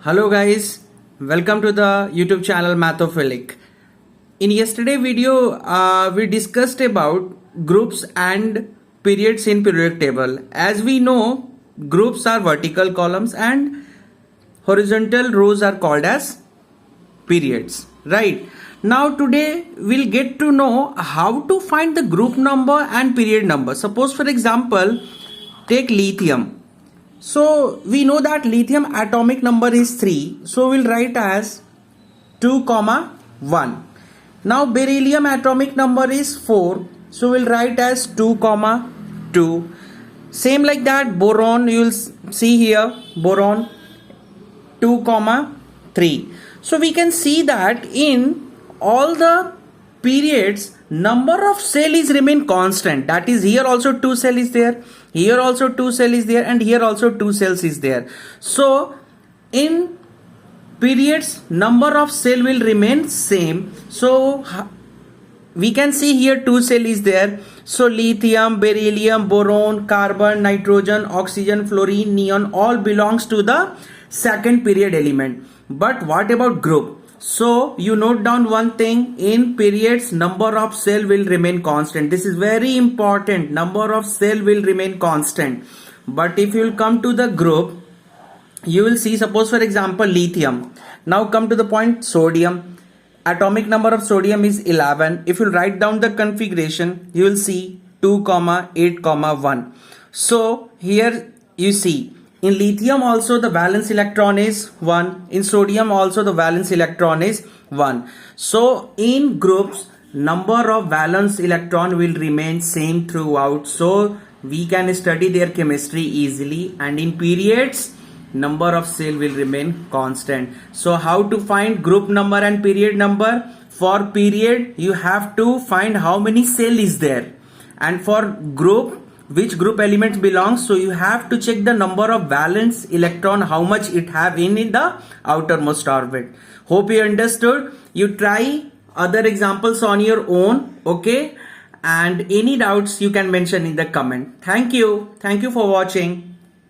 Hello guys, welcome to the YouTube channel Mathophilic. In yesterday video, we discussed about groups and periods in periodic table. As we know, groups are vertical columns and horizontal rows are called as periods, right? Now today we'll get to know how to find the group number and period number. Suppose for example, take lithium. So we know that lithium atomic number is 3. So we'll write as 2, 1. Now beryllium atomic number is 4. So we'll write as 2, 2. Same like that, boron, you will see here, boron 2, 3. So we can see that in all the periods, number of cell is remain constant. That is, here also 2 cell is there, here also 2 cell is there, and here also 2 cells is there. So in periods, number of cell will remain same. So we can see here 2 cell is there. So lithium, beryllium, boron, carbon, nitrogen, oxygen, fluorine, neon all belongs to the second period element. But what about group? So you note down one thing, in periods number of cell will remain constant. This is very important, number of cell will remain constant. But if you will come to the group, you will see, suppose for example lithium. Now come to the point sodium. Atomic number of sodium is 11. If you write down the configuration, you will see 2, 8, 1. So here you see, in lithium also the valence electron is 1. In sodium also the valence electron is 1. So in groups, number of valence electron will remain same throughout. So we can study their chemistry easily. And in periods, number of cell will remain constant. So how to find group number and period number? For period, you have to find how many cell is there. And for group, which group elements belongs, so you have to check the number of valence electron, how much it have in the outermost orbit. Hope you understood. You try other examples on your own, okay? And any doubts you can mention in the comment. Thank you for watching.